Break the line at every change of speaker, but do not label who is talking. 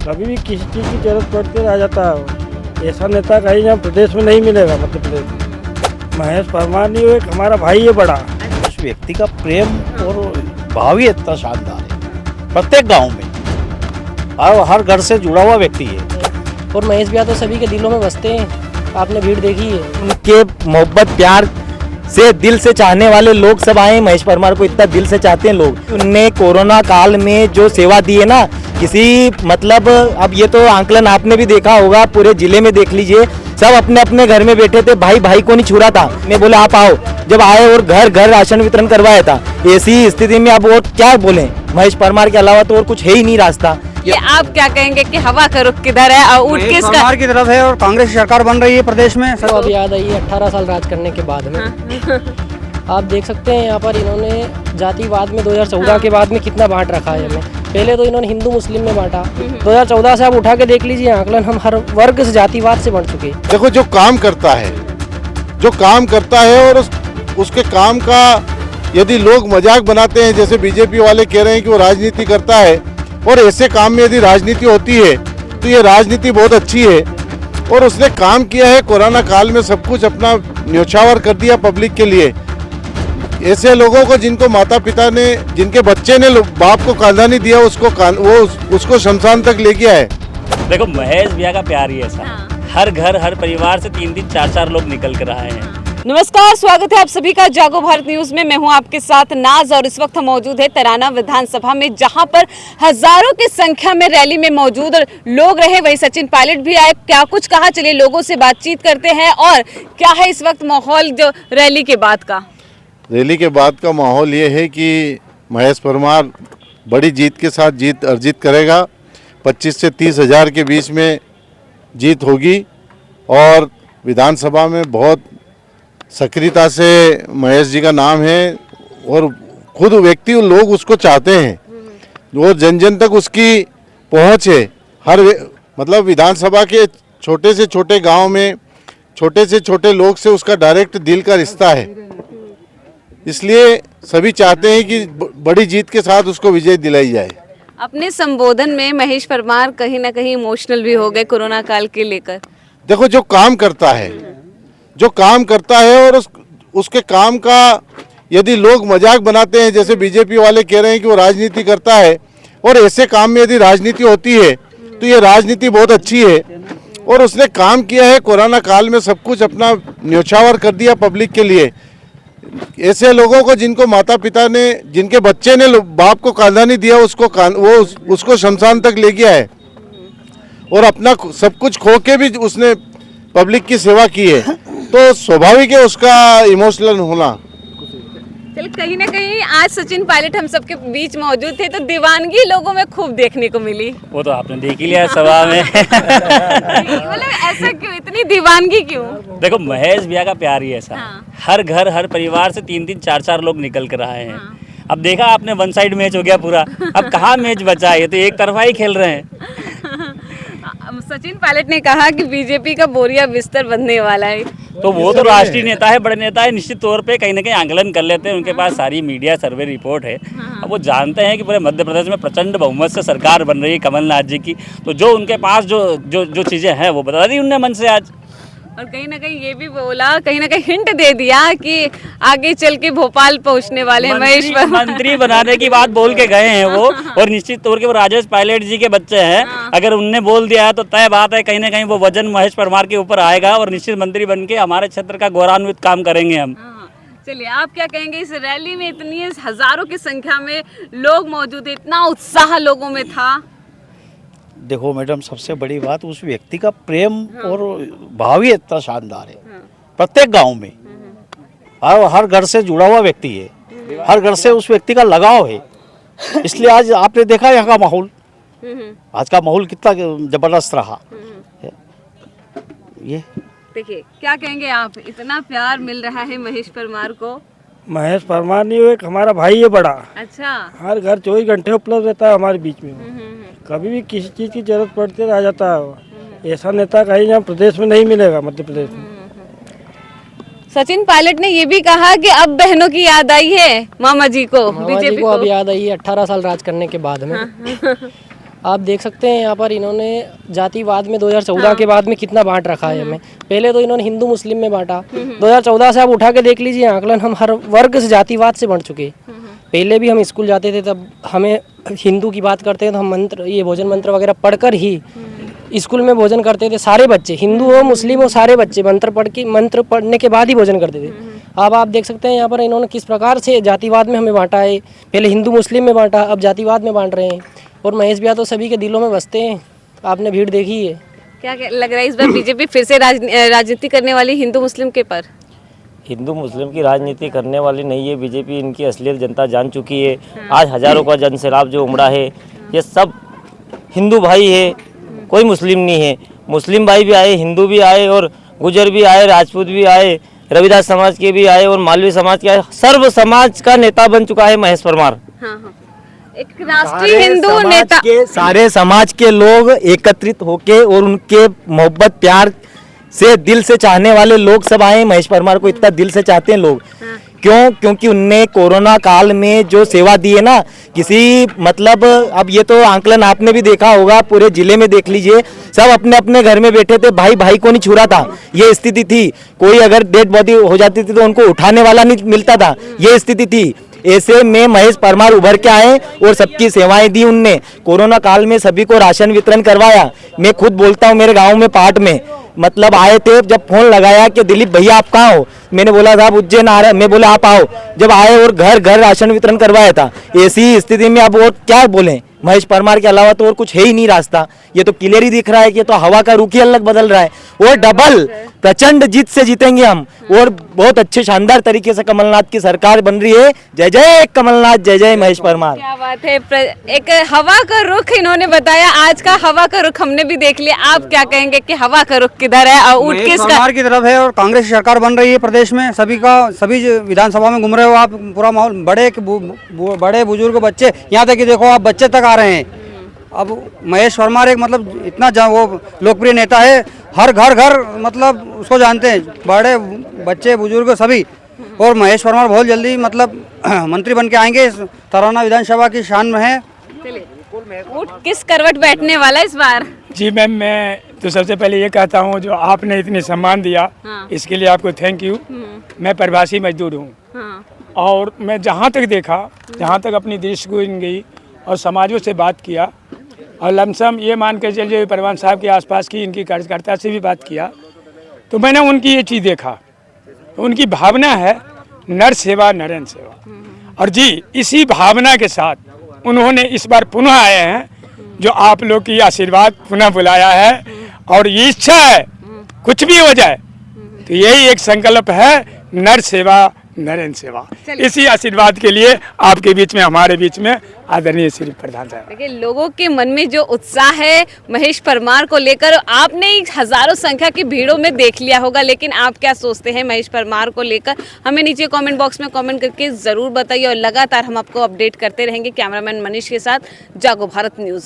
कभी भी किसी चीज़ की जरूरत पड़ती है आ जाता है। ऐसा नेता कहीं यहाँ प्रदेश में नहीं मिलेगा, मध्य प्रदेश में। महेश परमार नहीं, वो एक हमारा भाई है बड़ा।
उस व्यक्ति का प्रेम और भाव ही इतना शानदार है, प्रत्येक गांव में और हर घर से जुड़ा हुआ व्यक्ति है।
और महेश भैया तो सभी के दिलों में बसते हैं, आपने भीड़ देखी है।
उनके मोहब्बत प्यार से दिल से चाहने वाले लोग सब आए। महेश परमार को इतना दिल से चाहते हैं लोग। उनने कोरोना काल में जो सेवा दी है ना, किसी मतलब अब ये तो आंकलन आपने भी देखा होगा, पूरे जिले में देख लीजिए, सब अपने अपने घर में बैठे थे, भाई भाई को नहीं छू रहा था। मैं बोला आप आओ, जब आए और घर घर राशन वितरण करवाया था। ऐसी स्थिति में अब वो क्या बोले, महेश परमार के अलावा तो और कुछ है ही नहीं रास्ता।
ये आप क्या कहेंगे कि हवा का रुख किधर है और ऊँट किसका?
सरकार की तरफ है और कांग्रेस की सरकार बन रही है प्रदेश में।
तो अब याद आई है 18 साल राज करने के बाद में। आप देख सकते हैं यहाँ पर इन्होंने जातिवाद में 2014 के बाद में कितना बांट रखा है हमें। पहले तो इन्होंने हिंदू मुस्लिम में बांटा, 2014 से आप उठा के देख लीजिए आंकलन, हम हर वर्ग से जातिवाद से बढ़ चुके।
देखो जो काम करता है और उसके काम का यदि लोग मजाक बनाते हैं, जैसे बीजेपी वाले कह रहे हैं कि वो राजनीति करता है, और ऐसे काम में यदि राजनीति होती है तो ये राजनीति बहुत अच्छी है। और उसने काम किया है, कोरोना काल में सब कुछ अपना न्योछावर कर दिया पब्लिक के लिए। ऐसे लोगों को जिनको माता पिता ने, जिनके बच्चे ने बाप को कांधा नहीं दिया, उसको शमशान तक ले गया है।
देखो महेश भैया का प्यार ही ऐसा, हर घर हर परिवार से 3-3 4-4 लोग निकल कर आए हैं।
नमस्कार, स्वागत है आप सभी का जागो भारत न्यूज में। मैं हूं आपके साथ नाज और इस वक्त हम मौजूद है तराना विधानसभा में, जहां पर हजारों की संख्या में रैली में मौजूद लोग रहे। वही सचिन पायलट भी आए, क्या कुछ कहा, चलिए लोगों से बातचीत करते हैं। और क्या है इस वक्त माहौल जो रैली के बाद का?
रैली के बाद का माहौल ये है कि महेश परमार बड़ी जीत के साथ जीत अर्जित करेगा। 25 से 30 हज़ार के बीच में जीत होगी और विधानसभा में बहुत सक्रियता से महेश जी का नाम है और खुद व्यक्ति लोग उसको चाहते हैं। वो जन जन तक उसकी पहुंच है। मतलब विधानसभा के छोटे से छोटे गांव में छोटे से छोटे लोग से उसका डायरेक्ट दिल का रिश्ता है। इसलिए सभी चाहते हैं कि बड़ी जीत के साथ उसको विजय दिलाई जाए।
अपने संबोधन में महेश परमार कहीं ना कहीं इमोशनल भी हो गए कोरोना काल के लेकर।
देखो जो काम करता है और उसके काम का यदि लोग मजाक बनाते हैं, जैसे बीजेपी वाले कह रहे हैं कि वो राजनीति करता है, और ऐसे काम में यदि राजनीति होती है तो ये राजनीति बहुत अच्छी है। और उसने काम किया है, कोरोना काल में सब कुछ अपना न्योछावर कर दिया पब्लिक के लिए। ऐसे लोगों को जिनको माता पिता ने, जिनके बच्चे ने बाप को कांधा नहीं दिया, उसको शमशान तक ले गया है और अपना सब कुछ खो के भी उसने पब्लिक की सेवा की है। तो स्वाभाविक है उसका इमोशनल होना।
चल कहीं ना कहीं आज सचिन पायलट हम सबके बीच मौजूद थे तो दीवानगी लोगों में खूब देखने को मिली।
वो तो आपने देख ही लिया सभा में।
मतलब ऐसा क्यों, इतनी दीवानगी क्यों?
देखो महेश भैया का प्यार ही ऐसा, हर घर हर परिवार से 3-3 4-4 लोग निकल कर आए हैं। अब देखा आपने, वन साइड मैच हो गया पूरा, अब कहाँ मैच बचा है, ये तो एक तरफा ही खेल रहे हैं।
सचिन पायलट ने कहा कि बीजेपी का बोरिया बिस्तर बनने वाला है।
तो वो तो राष्ट्रीय नेता है, बड़े नेता है, निश्चित तौर पे कहीं ना कहीं आंकलन कर लेते हैं, उनके पास सारी मीडिया सर्वे रिपोर्ट है। अब वो जानते हैं कि पूरे मध्य प्रदेश में प्रचंड बहुमत से सरकार बन रही है कमलनाथ जी की, तो जो उनके पास जो चीज़ें हैं वो बता दी उनने मन से आज।
और कहीं ना कहीं ये भी बोला, कहीं ना कहीं हिंट दे दिया कि आगे चल के भोपाल पहुंचने वाले महेश
मंत्री बनाने की बात बोल के गए हैं वो। और निश्चित तौर के वो राजेश पायलट जी के बच्चे हैं, अगर उनने बोल दिया है तो तय बात है कहीं ना कहीं वो वजन महेश परमार के ऊपर आएगा और निश्चित मंत्री बन के हमारे क्षेत्र का गौरवान्वित काम करेंगे हम।
चलिए आप क्या कहेंगे, इस रैली में इतनी हजारों की संख्या में लोग मौजूद है, इतना उत्साह लोगों में था?
देखो मैडम, सबसे बड़ी बात उस व्यक्ति का प्रेम और भाव ही इतना शानदार है, प्रत्येक गांव में और हर घर से जुड़ा हुआ व्यक्ति है, हर घर से उस व्यक्ति का लगाव है। इसलिए आज आपने देखा यहाँ का माहौल, आज का माहौल कितना जबरदस्त रहा। ये
देखिए क्या कहेंगे आप, इतना प्यार मिल रहा है महेश परमार को?
महेश परमार नहीं, वो एक हमारा भाई है बड़ा।
अच्छा।
हर घर 24 घंटे उपलब्ध रहता है हमारे बीच में। कभी भी किसी चीज़ की जरूरत पड़ती है आ जाता है। ऐसा नेता कहीं यहाँ प्रदेश में नहीं मिलेगा, मध्य प्रदेश में।
सचिन पायलट ने ये भी कहा कि अब बहनों की याद आई है मामा जी को,
बीजेपी को अब याद आई है 18 साल राज करने के बाद में। आप देख सकते हैं यहाँ पर इन्होंने जातिवाद में 2014 के बाद में कितना बांट रखा है हमें। पहले तो इन्होंने हिंदू मुस्लिम में बांटा, 2014 से आप उठा के देख लीजिए आंकलन, हम हर वर्ग से जातिवाद से बढ़ चुके। पहले भी हम स्कूल जाते थे तब हमें हिंदू की बात करते थे तो हम मंत्र, ये भोजन मंत्र वगैरह पढ़कर ही स्कूल में भोजन करते थे। सारे बच्चे, हिंदू हो मुस्लिम हो, सारे बच्चे मंत्र पढ़ने के बाद ही भोजन करते थे। अब आप देख सकते हैं यहाँ पर इन्होंने किस प्रकार से जातिवाद में हमें बांटा है। पहले हिंदू मुस्लिम में बांटा, अब जातिवाद में बांट रहे हैं। और महेश भैया तो सभी के दिलों में बसते हैं, आपने भीड़ देखी है।
क्या लग रहा है इस बार बीजेपी फिर से राजनीति करने वाली हिंदू मुस्लिम के पर?
हिंदू मुस्लिम की राजनीति करने वाली नहीं है बीजेपी, इनकी असलियत जनता जान चुकी है। आज हजारों का जनसैलाब जो उमड़ा है, ये सब हिंदू भाई है, कोई मुस्लिम नहीं है। मुस्लिम भाई भी आए, हिंदू भी आए, और गुजर भी आए, राजपूत भी आए, रविदास समाज के भी आए, और मालवी समाज के आए। सर्व समाज का नेता बन चुका है महेश परमार।
हाँ हाँ, एक राष्ट्रीय हिंदू नेता।
सारे समाज के लोग एकत्रित होके और उनके मोहब्बत प्यार से दिल से चाहने वाले लोग सब आए। महेश परमार को इतना दिल से चाहते हैं लोग। क्यों? क्योंकि उनने कोरोना काल में जो सेवा दी है ना, किसी मतलब अब ये तो आंकलन आपने भी देखा होगा, पूरे जिले में देख लीजिए, सब अपने अपने घर में बैठे थे, भाई भाई को नहीं छू रहा था, ये स्थिति थी। कोई अगर डेड बॉडी हो जाती थी तो उनको उठाने वाला नहीं मिलता था, ये स्थिति थी। ऐसे में महेश परमार उभर के आए और सबकी सेवाएं दी उनने। कोरोना काल में सभी को राशन वितरण करवाया। मैं खुद बोलता हूँ, मेरे गाँव में पाट में मतलब आए थे, जब फोन लगाया कि दिलीप भैया आप कहाँ हो, मैंने बोला साहब उज्जैन आ रहे, मैं बोला आप आओ। जब आए और घर घर राशन वितरण करवाया था। ऐसी स्थिति में अब वो क्या बोलें, महेश परमार के अलावा तो और कुछ है ही नहीं रास्ता। ये तो क्लियर ही दिख रहा है कि तो हवा का रुख ही अलग बदल रहा है। और डबल प्रचंड जीत से जीतेंगे हम, और बहुत अच्छे शानदार तरीके से कमलनाथ की सरकार बन रही है। जय जय कमलनाथ, जय जय महेश परमार।
क्या बात है, एक हवा का रुख इन्होंने बताया। आज का हवा का रुख हमने भी देख लिया। आप क्या कहेंगे कि हवा का रुख किधर है और ऊँट किसका?
सरकार की तरफ है और कांग्रेस की सरकार बन रही है प्रदेश में। सभी विधानसभा में घूम रहे हो आप, पूरा माहौल, बड़े बुजुर्ग बच्चे, यहाँ तक कि देखो आप बच्चे तक आ रहे हैं। अब महेश परमार एक मतलब इतना वो लोकप्रिय नेता है, हर घर मतलब उसको जानते हैं, बड़े बच्चे बुजुर्ग सभी। और महेश परमार बहुत जल्दी मतलब मंत्री बन के आएंगे, तराना विधानसभा की शान में है।
ऊँट किस करवट बैठने वाला इस बार?
जी मैम, मैं तो सबसे पहले ये कहता हूँ जो आपने इतने सम्मान दिया, इसके लिए आपको थैंक यू। मैं प्रवासी मजदूर हूँ, और मैं जहाँ तक देखा, जहाँ तक अपनी दृष्टि गई और समाजों से बात किया, और लमसम ये मान के चलिए परवान साहब के आसपास की इनकी कार्यकर्ता से भी बात किया, तो मैंने उनकी ये चीज़ देखा। उनकी भावना है नर सेवा नरेन सेवा, और जी इसी भावना के साथ उन्होंने इस बार पुनः आए हैं, जो आप लोग की आशीर्वाद पुनः बुलाया है। और ये इच्छा है कुछ भी हो जाए तो यही एक संकल्प है, नर सेवा नरेन सेवा। इसी आशीर्वाद के लिए आपके बीच में, हमारे बीच में आदरणीय श्री प्रधान साहब।
देखिए, लोगों के मन में जो उत्साह है महेश परमार को लेकर, आपने हजारों संख्या की भीड़ों में देख लिया होगा, लेकिन आप क्या सोचते हैं महेश परमार को लेकर? हमें नीचे कमेंट बॉक्स में कमेंट करके जरूर बताइए, और लगातार हम आपको अपडेट करते रहेंगे। कैमरामैन मनीष के साथ, जागो भारत न्यूज़।